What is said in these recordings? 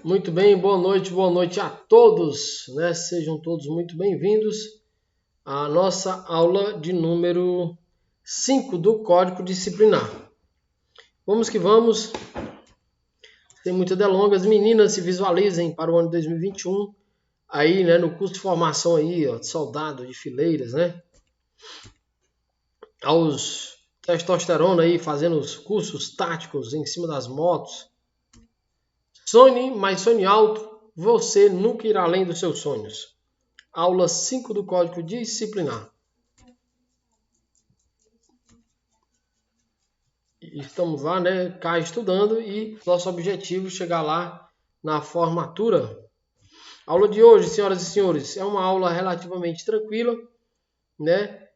Muito bem, boa noite a todos, né? Sejam todos muito bem-vindos à nossa aula de número 5 do Código Disciplinar. Vamos que vamos, sem muitas delongas, meninas se visualizem para o ano 2021, aí, né, no curso de formação aí, ó, de soldado, de fileiras, né? Aos testosterona aí, fazendo os cursos táticos em cima das motos. Sonhe, mas sonhe alto, você nunca irá além dos seus sonhos. Aula 5 do Código Disciplinar. Estamos lá, né, cá estudando e nosso objetivo é chegar lá na formatura. A aula de hoje, senhoras e senhores, é uma aula relativamente tranquila, né?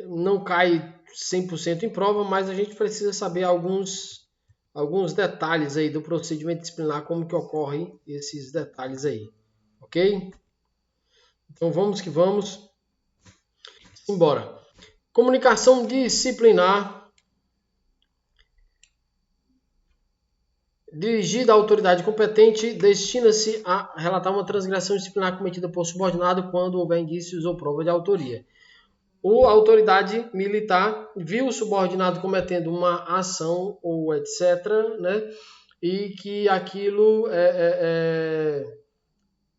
Não cai 100% em prova, mas a gente precisa saber alguns detalhes aí do procedimento disciplinar, como que ocorrem esses detalhes aí, ok? Então vamos que vamos. Embora. Comunicação disciplinar dirigida à autoridade competente destina-se a relatar uma transgressão disciplinar cometida por subordinado quando houver indícios ou prova de autoria. A autoridade militar viu o subordinado cometendo uma ação ou etc., né? E que aquilo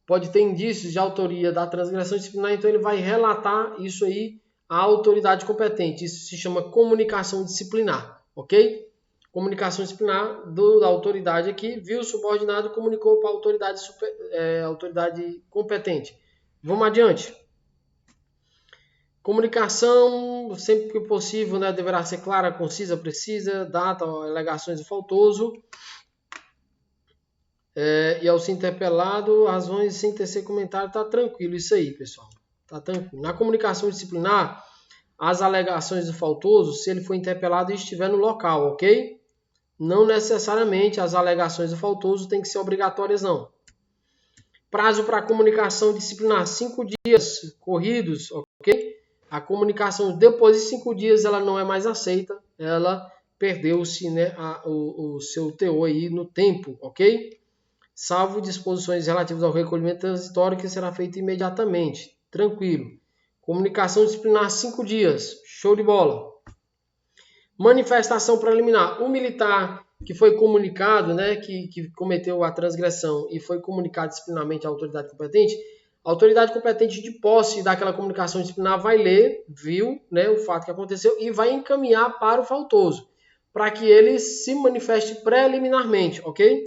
pode ter indícios de autoria da transgressão disciplinar, então ele vai relatar isso aí à autoridade competente. Isso se chama comunicação disciplinar, ok? Comunicação disciplinar da autoridade aqui, viu o subordinado, comunicou para a autoridade competente. Vamos adiante. Comunicação, sempre que possível, né, deverá ser clara, concisa, precisa, data, alegações do faltoso. E ao ser interpelado, razões sem tecer comentário, tá tranquilo isso aí, pessoal. Tá tranquilo. Na comunicação disciplinar, as alegações do faltoso, se ele for interpelado e estiver no local, ok? Não necessariamente as alegações do faltoso têm que ser obrigatórias, não. Prazo para comunicação disciplinar, 5 dias corridos, ok? A comunicação depois de 5 dias ela não é mais aceita, ela perdeu-se, né, o seu teor aí no tempo, ok? Salvo disposições relativas ao recolhimento transitório que será feito imediatamente. Tranquilo. Comunicação disciplinar 5 dias. Show de bola. Manifestação preliminar. O militar que foi comunicado, né, que cometeu a transgressão e foi comunicado disciplinarmente à autoridade competente, a autoridade competente de posse daquela comunicação disciplinar vai ler, viu, né, o fato que aconteceu e vai encaminhar para o faltoso, para que ele se manifeste preliminarmente, ok?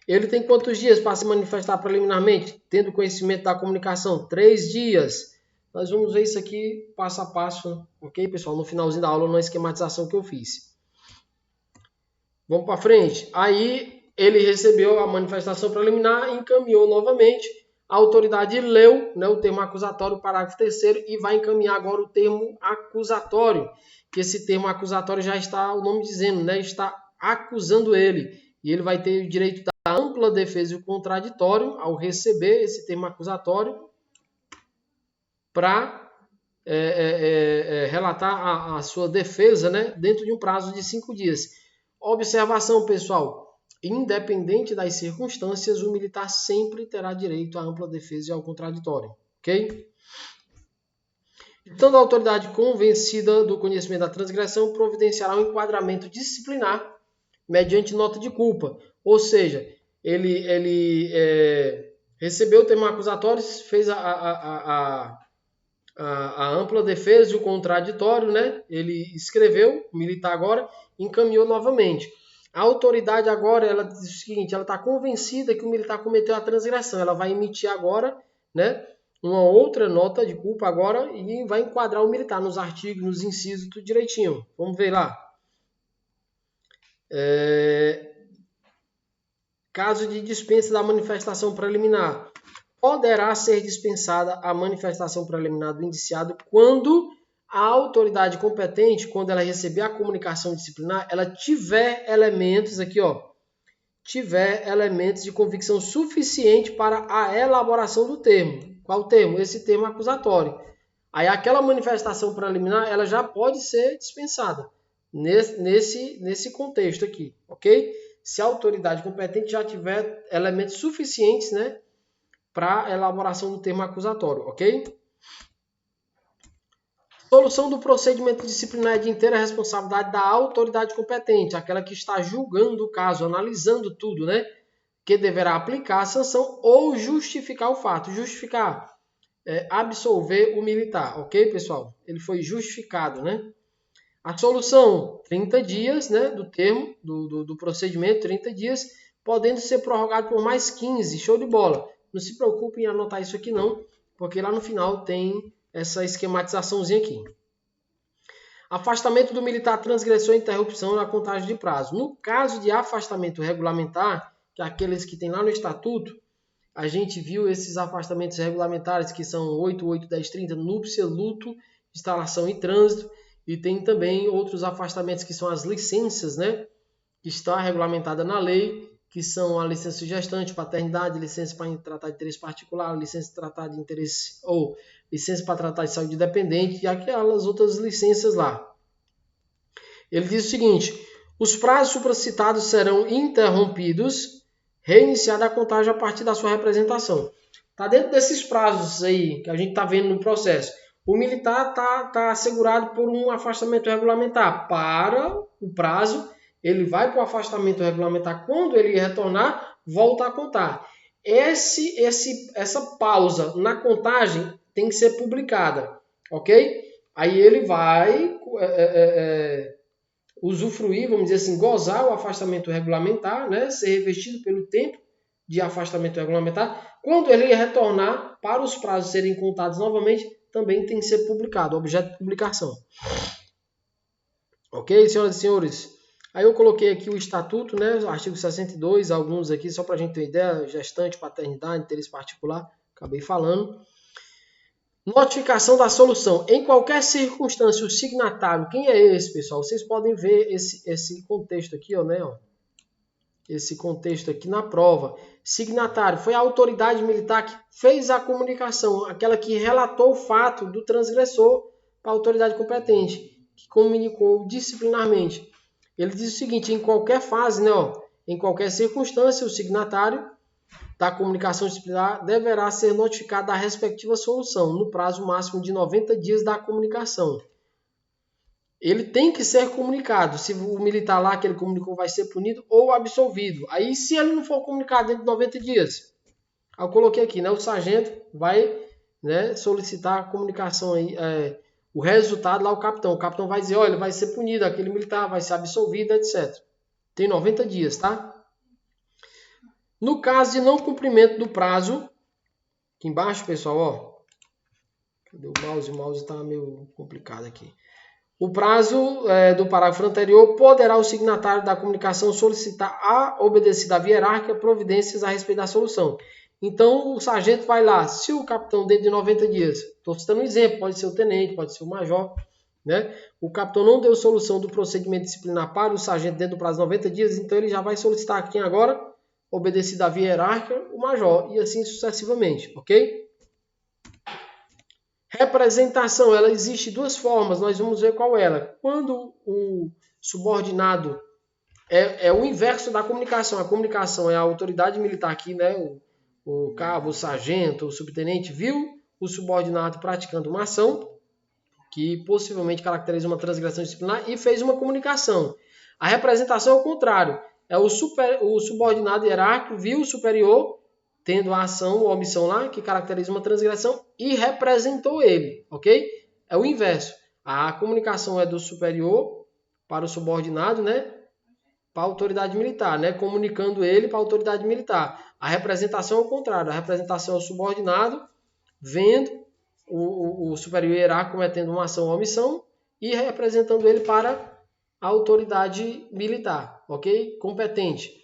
Ele tem quantos dias para se manifestar preliminarmente, tendo conhecimento da comunicação? 3 dias. Nós vamos ver isso aqui passo a passo, ok, pessoal? No finalzinho da aula, na esquematização que eu fiz. Vamos para frente. Aí, ele recebeu a manifestação preliminar, encaminhou novamente. A autoridade leu, né, o termo acusatório, parágrafo 3º, e vai encaminhar agora o termo acusatório. Que esse termo acusatório já está, o nome dizendo, né, está acusando ele. E ele vai ter o direito da ampla defesa e o contraditório ao receber esse termo acusatório para relatar a sua defesa, né, dentro de um prazo de 5 dias. Observação, pessoal, independente das circunstâncias, o militar sempre terá direito à ampla defesa e ao contraditório, ok? Então, a autoridade convencida do conhecimento da transgressão providenciará um enquadramento disciplinar mediante nota de culpa, ou seja, ele recebeu o termo acusatório, fez a ampla defesa e o contraditório, né? Ele escreveu, o militar agora, encaminhou novamente. A autoridade agora, ela diz o seguinte, ela está convencida que o militar cometeu a transgressão, ela vai emitir agora, né, uma outra nota de culpa agora e vai enquadrar o militar nos artigos, nos incisos, tudo direitinho. Vamos ver lá. Caso de dispensa da manifestação preliminar, poderá ser dispensada a manifestação preliminar do indiciado quando a autoridade competente, quando ela receber a comunicação disciplinar, ela tiver elementos aqui, ó, tiver elementos de convicção suficiente para a elaboração do termo. Qual termo? Esse termo acusatório. Aí aquela manifestação preliminar, ela já pode ser dispensada nesse contexto aqui, ok? se a autoridade competente já tiver elementos suficientes, né, para a elaboração do termo acusatório, ok? Solução do procedimento disciplinar é de inteira responsabilidade da autoridade competente, aquela que está julgando o caso, analisando tudo, né? Que deverá aplicar a sanção ou justificar o fato. Justificar, absolver o militar, ok, pessoal? Ele foi justificado, né? A solução, 30 dias, né, do termo, do procedimento, 30 dias, podendo ser prorrogado por mais 15, show de bola. Não se preocupe em anotar isso aqui não, porque lá no final tem essa esquematizaçãozinha aqui. Afastamento do militar transgressor e interrupção na contagem de prazo. No caso de afastamento regulamentar, que é aqueles que tem lá no estatuto, a gente viu esses afastamentos regulamentares que são 8, 8, 10, 30, núpcia, luto, instalação e trânsito, e tem também outros afastamentos que são as licenças, né, que está regulamentada na lei, que são a licença gestante, paternidade, licença para tratar de interesse particular, licença para tratar de interesse ou licença para tratar de saúde dependente e aquelas outras licenças lá. Ele diz o seguinte: os prazos supracitados serão interrompidos, reiniciada a contagem a partir da sua representação. Está dentro desses prazos aí que a gente está vendo no processo. O militar está assegurado por um afastamento regulamentar. Para o prazo, ele vai para o afastamento regulamentar. Quando ele retornar, volta a contar. Essa pausa na contagem tem que ser publicada, ok? Aí ele vai usufruir, vamos dizer assim, gozar o afastamento regulamentar, né? Ser revestido pelo tempo de afastamento regulamentar. Quando ele retornar, para os prazos serem contados novamente, também tem que ser publicado, objeto de publicação. Ok, senhoras e senhores? Aí eu coloquei aqui o estatuto, né? Artigo 62, alguns aqui, só para a gente ter ideia, gestante, paternidade, interesse particular, acabei falando. Notificação da solução. Em qualquer circunstância, o signatário, quem é esse, pessoal? Vocês podem ver esse contexto aqui, ó, né? Ó. Esse contexto aqui na prova. Signatário foi a autoridade militar que fez a comunicação, aquela que relatou o fato do transgressor para a autoridade competente, que comunicou disciplinarmente. Ele diz o seguinte: em qualquer fase, né, ó, em qualquer circunstância, o signatário da comunicação disciplinar deverá ser notificado da respectiva solução no prazo máximo de 90 dias da comunicação. Ele tem que ser comunicado. Se o militar lá que ele comunicou vai ser punido ou absolvido. Aí, se ele não for comunicado dentro de 90 dias, eu coloquei aqui, né? O sargento vai, né, solicitar a comunicação aí, o resultado lá ao capitão. O capitão vai dizer, olha, vai ser punido, aquele militar vai ser absolvido, etc. Tem 90 dias, tá? No caso de não cumprimento do prazo, aqui embaixo, pessoal, ó. Cadê o mouse? O mouse está meio complicado aqui. O prazo do parágrafo anterior poderá o signatário da comunicação solicitar a obedecida via hierárquica providências a respeito da solução. Então, o sargento vai lá. Se o capitão, dentro de 90 dias, estou citando um exemplo, pode ser o tenente, pode ser o major, né? O capitão não deu solução do procedimento disciplinar para o sargento dentro do prazo de 90 dias, então ele já vai solicitar aqui agora, obedecida via hierárquica, o major, e assim sucessivamente, ok? Representação, ela existe de duas formas, nós vamos ver qual é ela. Quando o subordinado é o inverso da comunicação, a comunicação é a autoridade militar aqui, né? O cabo, o sargento, o subtenente viu o subordinado praticando uma ação que possivelmente caracteriza uma transgressão disciplinar e fez uma comunicação. A representação é o contrário, é o subordinado hierárquico viu o superior tendo a ação ou omissão lá, que caracteriza uma transgressão, e representou ele, ok? É o inverso. A comunicação é do superior para o subordinado, né? Para a autoridade militar, né? Comunicando ele para a autoridade militar. A representação é o contrário. A representação é o subordinado vendo o superior hierárquico cometendo uma ação ou omissão e representando ele para a autoridade militar, ok? Competente.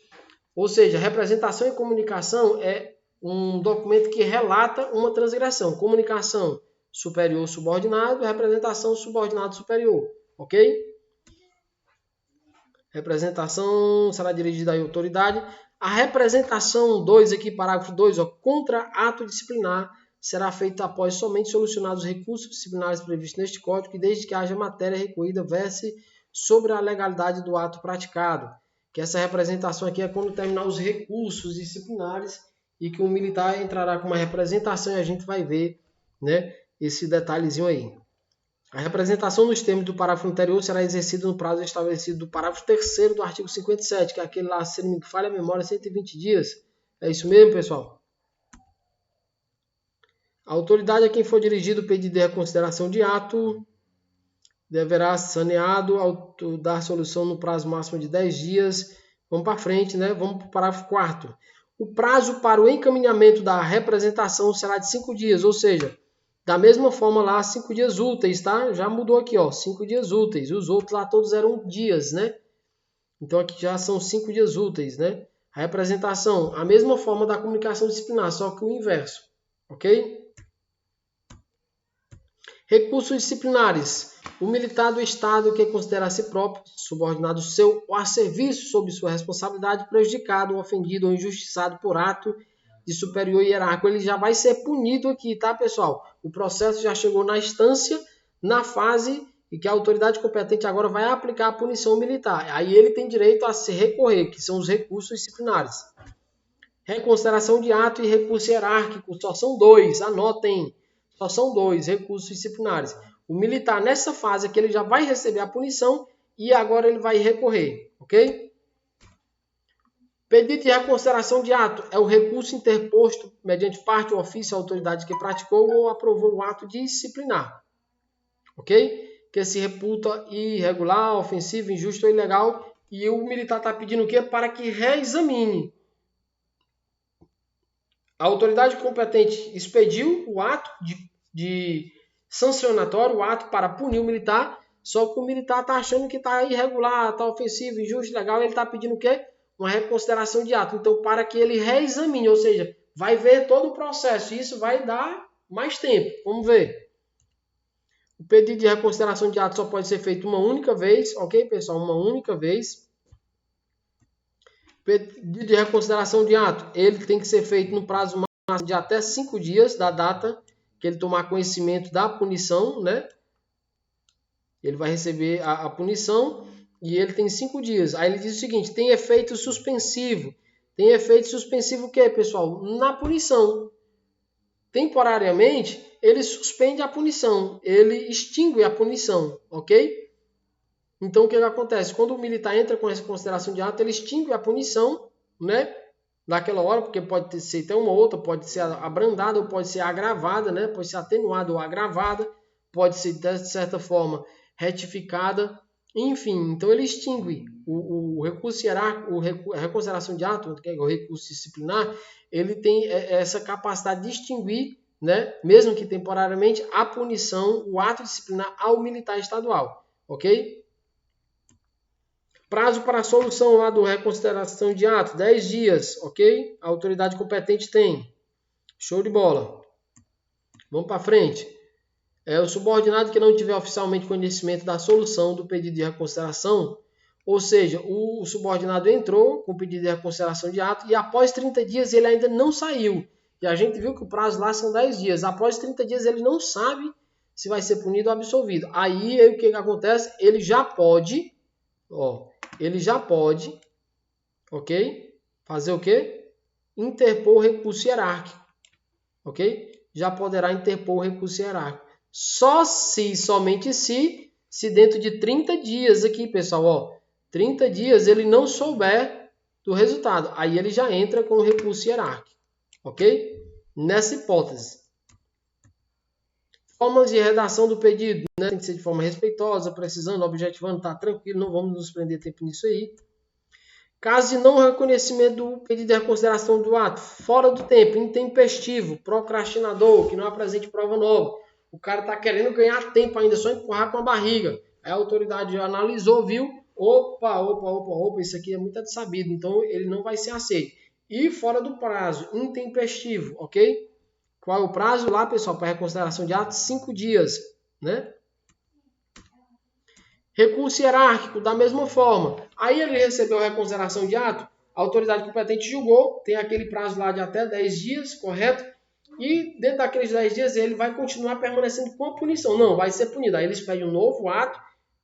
Ou seja, representação e comunicação é um documento que relata uma transgressão. Comunicação superior-subordinado, representação subordinado-superior. Ok? Representação será dirigida à autoridade. A representação 2 aqui, parágrafo 2, contra ato disciplinar, será feita após somente solucionados os recursos disciplinares previstos neste Código e desde que haja matéria recorrida verse sobre a legalidade do ato praticado. que essa representação aqui é quando terminar os recursos disciplinares e que o militar entrará com uma representação e a gente vai ver, né, esse detalhezinho aí. A representação nos termos do parágrafo anterior será exercida no prazo estabelecido do parágrafo 3º do artigo 57, que é aquele lá, se não me falha a memória, 120 dias. É isso mesmo, pessoal? A autoridade a quem for dirigido o pedido de reconsideração de ato deverá saneado ao dar solução no prazo máximo de 10 dias. Vamos para frente, né? Vamos para o parágrafo 4º. O prazo para o encaminhamento da representação será de 5 dias, ou seja, da mesma forma lá, 5 dias úteis, tá? Já mudou aqui, ó, 5 dias úteis. Os outros lá todos eram dias, né? Então aqui já são 5 dias úteis, né? A representação, a mesma forma da comunicação disciplinar, só que o inverso, ok? Recursos disciplinares. O militar do Estado que considera a si próprio, subordinado seu ou a serviço sob sua responsabilidade, prejudicado, ofendido ou injustiçado por ato de superior hierárquico, ele já vai ser punido aqui, tá, pessoal? O processo já chegou na instância, na fase e que a autoridade competente agora vai aplicar a punição militar. Aí ele tem direito a se recorrer, que são os recursos disciplinares. Reconsideração de ato e recurso hierárquico, só são 2, anotem. Só são 2 recursos disciplinares. O militar, nessa fase aqui, ele já vai receber a punição e agora ele vai recorrer, ok? Pedido de reconsideração de ato é o recurso interposto mediante parte ou ofício à autoridade que praticou ou aprovou o ato disciplinar, ok? Que se reputa irregular, ofensivo, injusto ou ilegal e o militar está pedindo o quê? Para que reexamine. A autoridade competente expediu o ato de sancionatório, o ato para punir o militar, só que o militar está achando que está irregular, está ofensivo, injusto, ilegal, ele está pedindo o quê? Uma reconsideração de ato. Então, para que ele reexamine, ou seja, vai ver todo o processo, e isso vai dar mais tempo. Vamos ver. O pedido de reconsideração de ato só pode ser feito uma única vez, ok, pessoal? Uma única vez. Pedido de reconsideração de ato, ele tem que ser feito no prazo máximo de até 5 dias da data que ele tomar conhecimento da punição, né? Ele vai receber a punição e ele tem 5 dias. Aí ele diz o seguinte, tem efeito suspensivo. Tem efeito suspensivo o quê, pessoal? Na punição. Temporariamente, ele suspende a punição, ele extingue a punição, ok? Então, o que acontece? Quando o militar entra com essa consideração de ato, ele extingue a punição, né? Naquela hora, porque pode ser até uma outra, pode ser abrandada ou pode ser agravada, né? Pode ser atenuada ou agravada, pode ser, de certa forma, retificada, enfim. Então, ele extingue o recurso hierárquico, a reconsideração de ato, que é o recurso disciplinar, ele tem essa capacidade de extinguir, né? Mesmo que temporariamente, a punição, o ato disciplinar ao militar estadual, ok? Prazo para a solução lá do reconsideração de ato, 10 dias, ok? A autoridade competente tem. Show de bola. Vamos para frente. O subordinado que não tiver oficialmente conhecimento da solução do pedido de reconsideração, ou seja, o subordinado entrou com o pedido de reconsideração de ato e após 30 dias ele ainda não saiu. E a gente viu que o prazo lá são 10 dias. Após 30 dias ele não sabe se vai ser punido ou absolvido. Aí o que acontece? Ele já pode... ele já pode, ok? Fazer o quê? Interpor recurso hierárquico, ok? Já poderá interpor recurso hierárquico. Somente se dentro de 30 dias aqui, pessoal, 30 dias ele não souber do resultado. Aí ele já entra com o recurso hierárquico, ok? Nessa hipótese. Formas de redação do pedido, né? Tem que ser de forma respeitosa, precisando, objetivando, tá tranquilo, não vamos nos prender tempo nisso aí. Caso de não reconhecimento do pedido de reconsideração do ato, fora do tempo, intempestivo, procrastinador, que não apresente prova nova. O cara está querendo ganhar tempo ainda, só empurrar com a barriga. Aí a autoridade analisou, viu? Opa, isso aqui é muito sabido, então ele não vai ser aceito. E fora do prazo, intempestivo, ok? Qual é o prazo lá, pessoal, para reconsideração de ato? 5 dias, né? Recurso hierárquico, da mesma forma. Aí ele recebeu a reconsideração de ato, a autoridade competente julgou, tem aquele prazo lá de até 10 dias, correto? E dentro daqueles 10 dias ele vai continuar permanecendo com a punição. Não, vai ser punido. Aí eles pedem um novo ato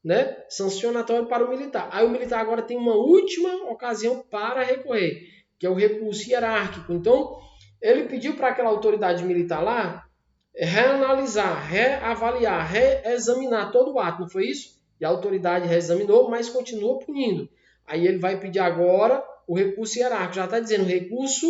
né, sancionatório para o militar. Aí o militar agora tem uma última ocasião para recorrer, que é o recurso hierárquico. Então, ele pediu para aquela autoridade militar lá reanalisar, reavaliar, reexaminar todo o ato, não foi isso? E a autoridade reexaminou, mas continua punindo. Aí ele vai pedir agora o recurso hierárquico. Já está dizendo recurso,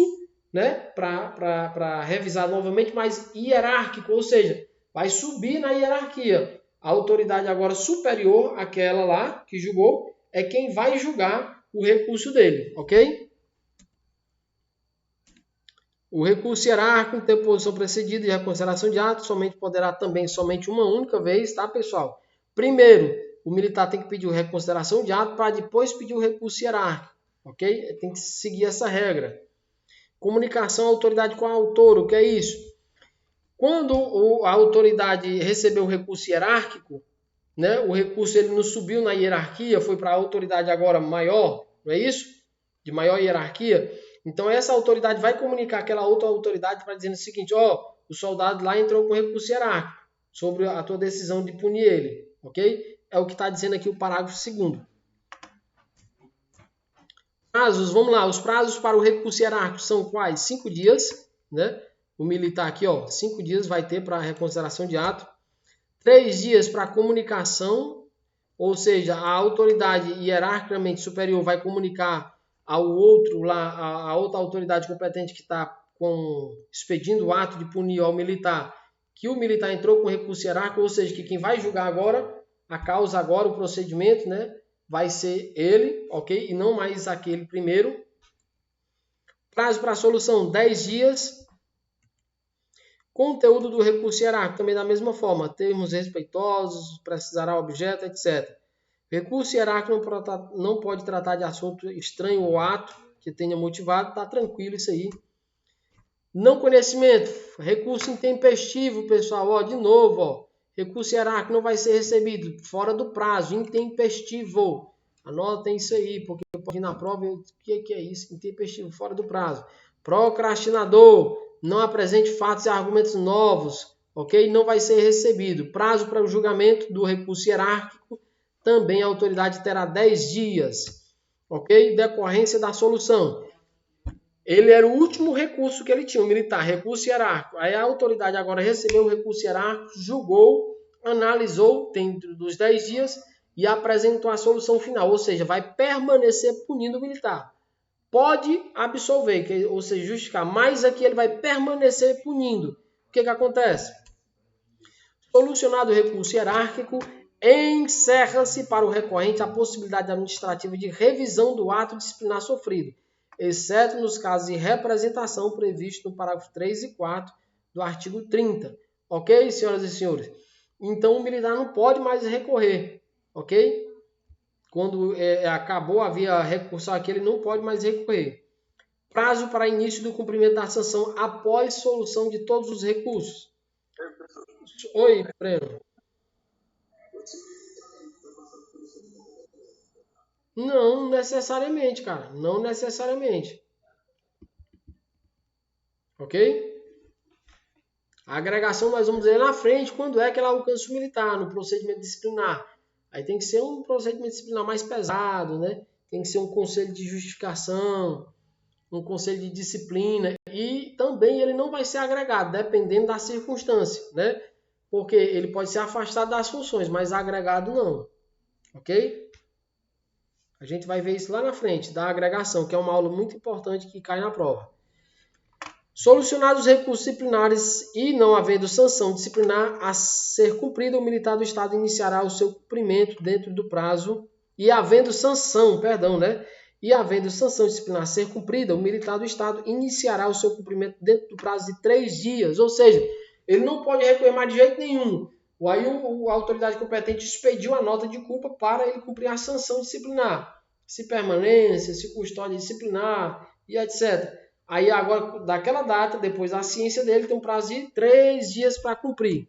né, para revisar novamente, mas hierárquico, ou seja, vai subir na hierarquia. A autoridade agora superior àquela lá que julgou é quem vai julgar o recurso dele, ok? O recurso hierárquico, interposição precedida e reconsideração de ato, poderá também somente uma única vez, tá, pessoal? Primeiro, o militar tem que pedir reconsideração de ato para depois pedir o recurso hierárquico, ok? Tem que seguir essa regra. Comunicação autoridade com a autor, o que é isso? Quando a autoridade recebeu o recurso hierárquico, né, o recurso ele não subiu na hierarquia, foi para a autoridade agora maior, não é isso? De maior hierarquia. Então essa autoridade vai comunicar aquela outra autoridade para dizer o seguinte, o soldado lá entrou com recurso hierárquico sobre a tua decisão de punir ele, ok? É o que está dizendo aqui o parágrafo 2º. Prazos, vamos lá, os prazos para o recurso hierárquico são quais? 5 dias, né? O militar aqui, 5 dias vai ter para reconsideração de ato. 3 dias para comunicação, ou seja, a autoridade hierarquicamente superior vai comunicar ao outro lá, a outra autoridade competente que está expedindo o ato de punir ao militar, que o militar entrou com recurso hierárquico, ou seja, que quem vai julgar agora, a causa agora, o procedimento, né, vai ser ele, ok? E não mais aquele primeiro. Prazo para a solução, 10 dias. Conteúdo do recurso hierárquico, também da mesma forma, termos respeitosos, precisará objeto, etc. Recurso hierárquico não pode tratar de assunto estranho ou ato que tenha motivado, tá tranquilo isso aí. Não conhecimento, recurso intempestivo, pessoal, de novo, recurso hierárquico não vai ser recebido fora do prazo, intempestivo. Anotem isso aí, porque pode ir na prova, o que é isso? Intempestivo, fora do prazo. Procrastinador, não apresente fatos e argumentos novos, ok? Não vai ser recebido. Prazo para o julgamento do recurso hierárquico, também a autoridade terá 10 dias, ok? Decorrência da solução. Ele era o último recurso que ele tinha, o militar, recurso hierárquico. Aí a autoridade agora recebeu o recurso hierárquico, julgou, analisou dentro dos 10 dias e apresentou a solução final, ou seja, vai permanecer punindo o militar. Pode absolver, ou seja, justificar, mas aqui ele vai permanecer punindo. O que acontece? Solucionado o recurso hierárquico, encerra-se para o recorrente a possibilidade administrativa de revisão do ato disciplinar sofrido, exceto nos casos de representação previsto no parágrafo 3 e 4 do artigo 30. Ok, senhoras e senhores? Então, o militar não pode mais recorrer, ok? Quando acabou a via recursal aqui, ele não pode mais recorrer. Prazo para início do cumprimento da sanção após solução de todos os recursos. Oi, Breno. Não necessariamente, cara. Não necessariamente. Ok? A agregação nós vamos ver na frente quando é que ela alcança o militar, no procedimento disciplinar. Aí tem que ser um procedimento disciplinar mais pesado, né? Tem que ser um conselho de justificação, um conselho de disciplina. E também ele não vai ser agregado, dependendo da circunstância, né? Porque ele pode ser afastado das funções, mas agregado não. Ok? A gente vai ver isso lá na frente, da agregação, que é uma aula muito importante que cai na prova. Solucionados os recursos disciplinares e não havendo sanção disciplinar a ser cumprida, o militar do Estado iniciará o seu cumprimento dentro do prazo e havendo sanção, E havendo sanção disciplinar a ser cumprida, o militar do Estado iniciará o seu cumprimento dentro do prazo de 3 dias. Ou seja, ele não pode recorrer mais de jeito nenhum. Aí a autoridade competente expediu a nota de culpa para ele cumprir a sanção disciplinar. Se permanência, se custódia disciplinar e etc. Aí agora, daquela data, depois da ciência dele, tem um prazo de 3 dias para cumprir.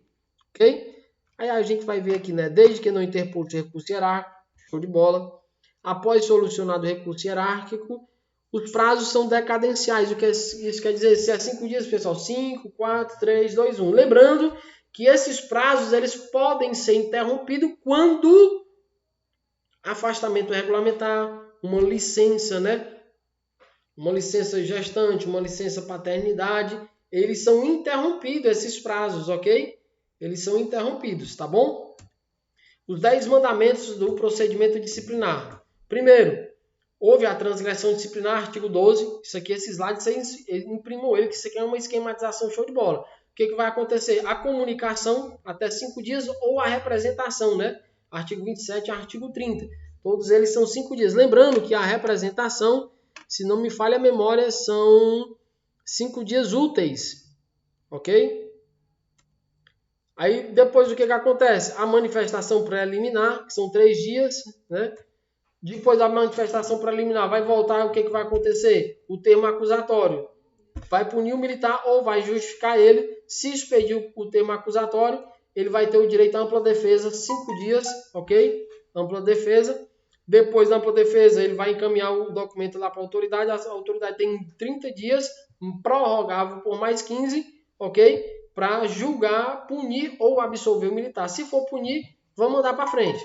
Ok? Aí a gente vai ver aqui, né? Desde que não interpor recurso hierárquico, show de bola. Após solucionado o recurso hierárquico, os prazos são decadenciais. O que isso quer dizer? Se é 5 dias, pessoal, 5, 4, 3, 2, 1. Lembrando que esses prazos eles podem ser interrompidos quando afastamento regulamentar, uma licença, né? Uma licença gestante, uma licença paternidade, eles são interrompidos esses prazos, ok? Eles são interrompidos, tá bom? Os 10 mandamentos do procedimento disciplinar. Primeiro, houve a transgressão disciplinar, artigo 12. Isso aqui, esse slide, você imprimou ele, que isso aqui é uma esquematização show de bola. O que vai acontecer? A comunicação até 5 dias ou a representação, né? Artigo 27 e artigo 30. Todos eles são 5 dias. Lembrando que a representação, se não me falha a memória, são 5 dias úteis. Ok? Aí, depois, o que acontece? A manifestação preliminar, que são 3 dias, né? Depois da manifestação preliminar, vai voltar, o que vai acontecer? O termo acusatório vai punir o militar ou vai justificar ele. Se expedir o termo acusatório, ele vai ter o direito à ampla defesa, 5 dias, ok? Ampla defesa. Depois da ampla defesa, ele vai encaminhar o documento lá para a autoridade. A autoridade tem 30 dias, prorrogável por mais 15, ok? Para julgar, punir ou absolver o militar. Se for punir, vamos mandar para frente.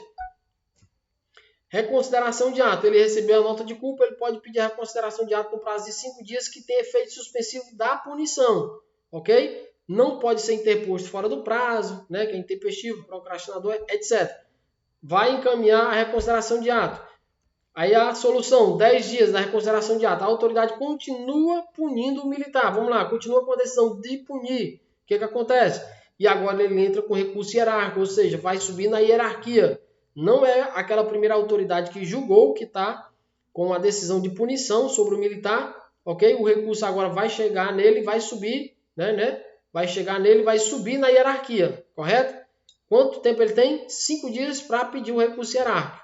Reconsideração de ato. Ele recebeu a nota de culpa, ele pode pedir a reconsideração de ato no prazo de 5 dias que tem efeito suspensivo da punição, ok? Não pode ser interposto fora do prazo, né? Que é intempestivo, procrastinador, etc. Vai encaminhar a reconsideração de ato. Aí a solução, 10 dias da reconsideração de ato. A autoridade continua punindo o militar. Vamos lá, continua com a decisão de punir. O que acontece? E agora ele entra com recurso hierárquico, ou seja, vai subir na hierarquia. Não é aquela primeira autoridade que julgou, que está com a decisão de punição sobre o militar, ok? O recurso agora vai chegar nele, vai subir, né? Vai chegar nele, vai subir na hierarquia, correto? Quanto tempo ele tem? 5 dias para pedir o recurso hierárquico.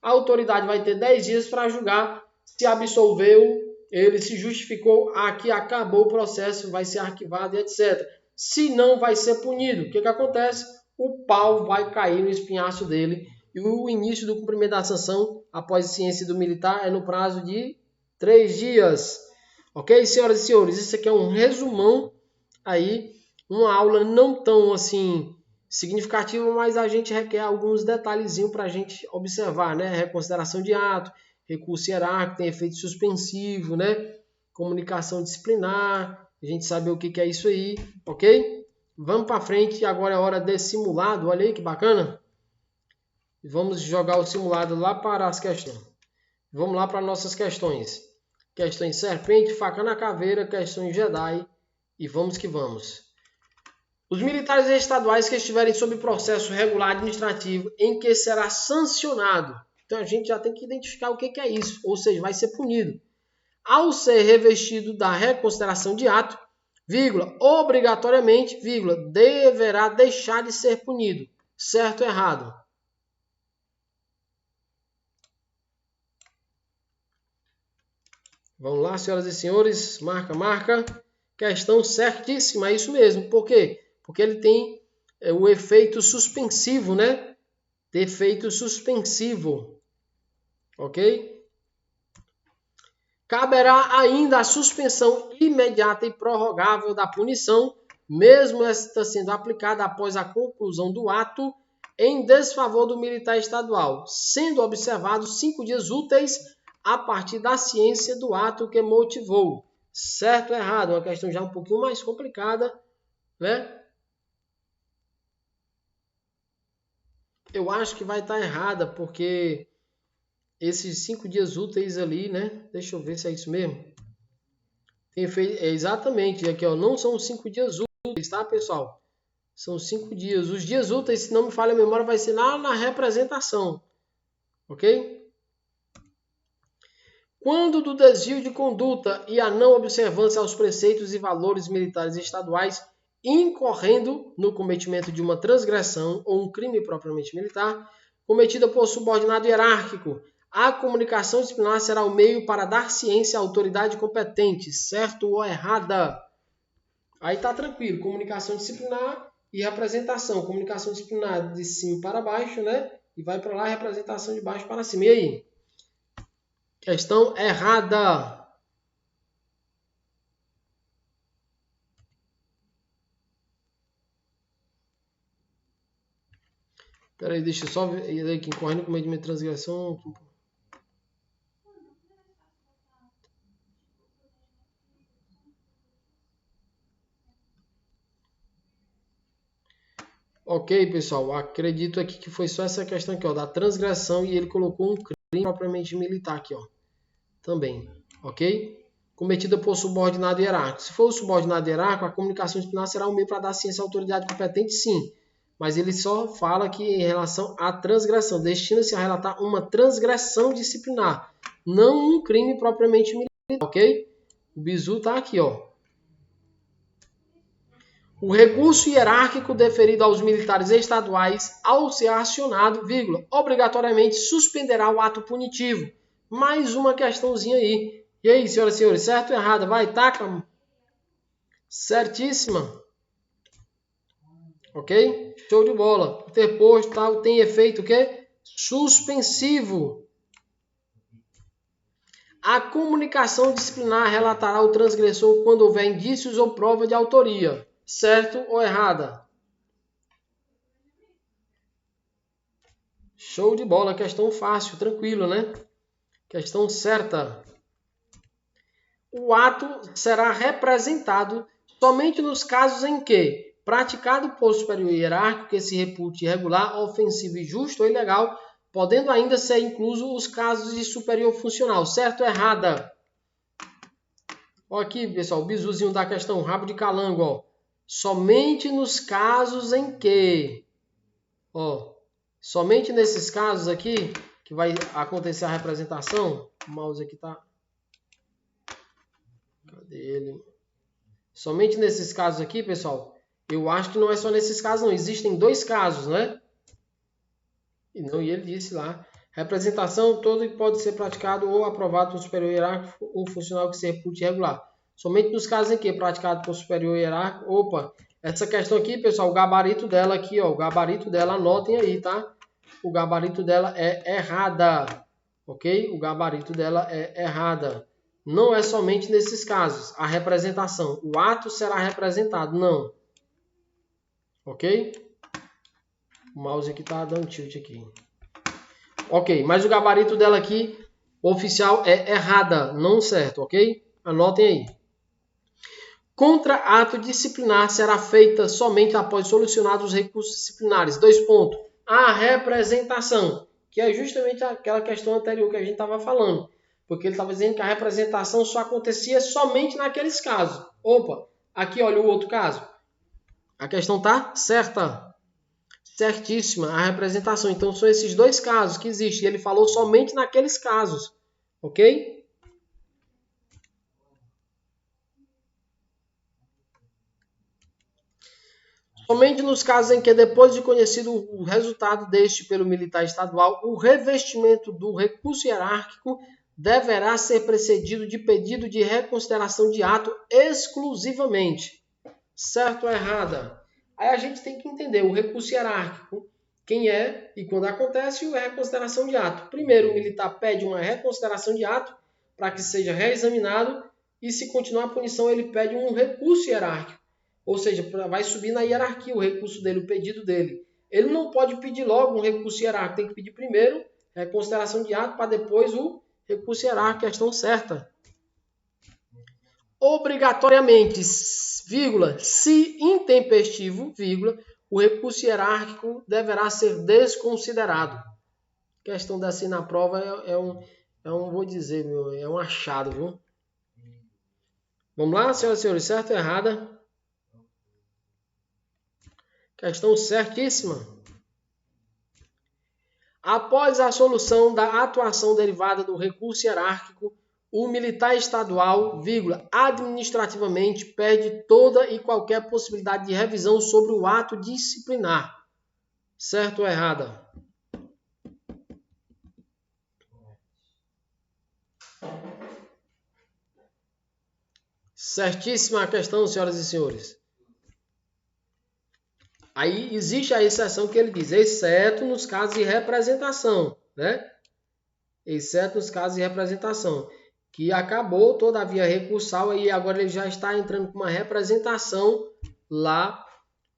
A autoridade vai ter 10 dias para julgar se absolveu, ele se justificou, aqui acabou o processo, vai ser arquivado, etc. Se não, vai ser punido. O que acontece? O pau vai cair no espinhaço dele. E o início do cumprimento da sanção, após a ciência do militar, é no prazo de 3 dias. Ok, senhoras e senhores? Isso aqui é um resumão aí, uma aula não tão assim significativa, mas a gente requer alguns detalhezinhos para a gente observar, né? Reconsideração de ato, recurso hierárquico, tem efeito suspensivo, né? Comunicação disciplinar, a gente sabe o que é isso aí, ok? Vamos para frente, agora é hora desse simulado, olha aí que bacana. Vamos jogar o simulado lá para as questões. Vamos lá para nossas questões. Questões serpente, faca na caveira, questões Jedi e vamos que vamos. Os militares estaduais que estiverem sob processo regular administrativo em que será sancionado. Então a gente já tem que identificar o que é isso, ou seja, vai ser punido. Ao ser revestido da reconsideração de ato, vírgula, obrigatoriamente, vírgula, deverá deixar de ser punido. Certo ou errado? Vamos lá, senhoras e senhores, marca, marca. Questão certíssima, é isso mesmo. Por quê? Porque ele tem o efeito suspensivo, né? Efeito suspensivo. Ok? Caberá ainda a suspensão imediata e prorrogável da punição, mesmo esta sendo aplicada após a conclusão do ato em desfavor do militar estadual, sendo observados 5 dias úteis a partir da ciência do ato que motivou. Certo ou errado? Uma questão já um pouquinho mais complicada, né? Eu acho que vai estar errada, porque esses 5 dias úteis ali, né? Deixa eu ver se é isso mesmo. Tem feito, exatamente, aqui ó, não são 5 dias úteis, tá, pessoal? São 5 dias. Os dias úteis, se não me falha a memória, vai ser lá na representação, ok? Quando do desvio de conduta e a não observância aos preceitos e valores militares estaduais, incorrendo no cometimento de uma transgressão ou um crime propriamente militar, cometida por subordinado hierárquico, a comunicação disciplinar será o meio para dar ciência à autoridade competente, certo ou errada? Aí tá tranquilo, comunicação disciplinar e representação. Comunicação disciplinar de cima para baixo, né? E vai para lá, representação de baixo para cima. E aí? Questão errada. Espera aí, deixa eu só ver aqui, incorrendo com meio de transgressão. Ok, pessoal, acredito aqui que foi só essa questão aqui, ó, da transgressão, e ele colocou um crime propriamente militar aqui, ó, também, ok? Cometida por subordinado hierárquico. Se for o subordinado hierárquico, a comunicação disciplinar será um meio para dar ciência à autoridade competente, sim, mas ele só fala que em relação à transgressão, destina-se a relatar uma transgressão disciplinar, não um crime propriamente militar, ok? O bizu tá aqui, ó. O recurso hierárquico deferido aos militares estaduais, ao ser acionado, vírgula, obrigatoriamente suspenderá o ato punitivo. Mais uma questãozinha aí. E aí, senhoras e senhores, certo ou errado? Vai, taca. Certíssima. Ok? Show de bola. Interposto, tal, tem efeito o quê? Suspensivo. A comunicação disciplinar relatará o transgressor quando houver indícios ou prova de autoria. Certo ou errada? Show de bola, questão fácil, tranquilo, né? Questão certa. O ato será representado somente nos casos em que, praticado por superior hierárquico que se repute irregular, ofensivo, injusto ou ilegal, podendo ainda ser incluso os casos de superior funcional. Certo ou errada? Olha aqui, pessoal, o bizuzinho da questão, rabo de calango, ó. Somente nos casos em que, ó, somente nesses casos aqui que vai acontecer a representação. O mouse aqui tá. Cadê ele? Somente nesses casos aqui, pessoal. Eu acho que não é só nesses casos, não. Existem dois casos, né? E ele disse lá. Representação, todo que pode ser praticado ou aprovado por superior hierárquico ou funcional que se repute irregular. Somente nos casos em que praticado por superior hierárquico. Opa, essa questão aqui, pessoal, o gabarito dela aqui, ó. O gabarito dela, anotem aí, tá? O gabarito dela é errada. Ok? O gabarito dela é errada. Não é somente nesses casos. A representação. O ato será representado. Não. Ok? O mouse aqui está dando tilt aqui. Ok, mas o gabarito dela aqui, oficial, é errada, não certo, ok? Anotem aí. Contra ato disciplinar será feita somente após solucionados os recursos disciplinares. 2 pontos. A representação, que é justamente aquela questão anterior que a gente estava falando. Porque ele estava dizendo que a representação só acontecia somente naqueles casos. Opa, aqui olha o outro caso. A questão está certa. Certíssima, a representação. Então, são esses dois casos que existem. Ele falou somente naqueles casos. Ok? Somente nos casos em que, depois de conhecido o resultado deste pelo militar estadual, o revestimento do recurso hierárquico deverá ser precedido de pedido de reconsideração de ato exclusivamente. Certo ou errada? Aí a gente tem que entender o recurso hierárquico, quem é e quando acontece, e a reconsideração de ato. Primeiro, o militar pede uma reconsideração de ato para que seja reexaminado e, se continuar a punição, ele pede um recurso hierárquico. Ou seja, vai subir na hierarquia o recurso dele, o pedido dele. Ele não pode pedir logo um recurso hierárquico, tem que pedir primeiro reconsideração de ato para depois o recurso hierárquico, questão certa. Obrigatoriamente, vírgula, se intempestivo, vírgula, o recurso hierárquico deverá ser desconsiderado. A questão dessa na prova vou dizer, é um achado, viu? Vamos lá, senhoras e senhores, certo ou errada? Questão certíssima. Após a solução da atuação derivada do recurso hierárquico, o militar estadual, vírgula, administrativamente perde toda e qualquer possibilidade de revisão sobre o ato disciplinar. Certo ou errada? Certíssima a questão, senhoras e senhores. Aí existe a exceção que ele diz, exceto nos casos de representação, né? Exceto nos casos de representação, que acabou, todavia, recursal, e agora ele já está entrando com uma representação lá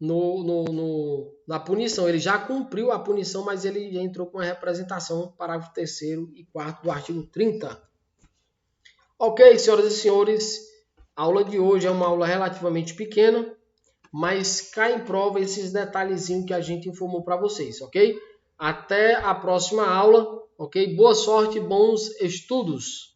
na punição. Ele já cumpriu a punição, mas ele entrou com a representação, parágrafo 3º e 4º do artigo 30. Ok, senhoras e senhores, a aula de hoje é uma aula relativamente pequena, mas cai em prova esses detalhezinhos que a gente informou para vocês, ok? Até a próxima aula, ok? Boa sorte, bons estudos!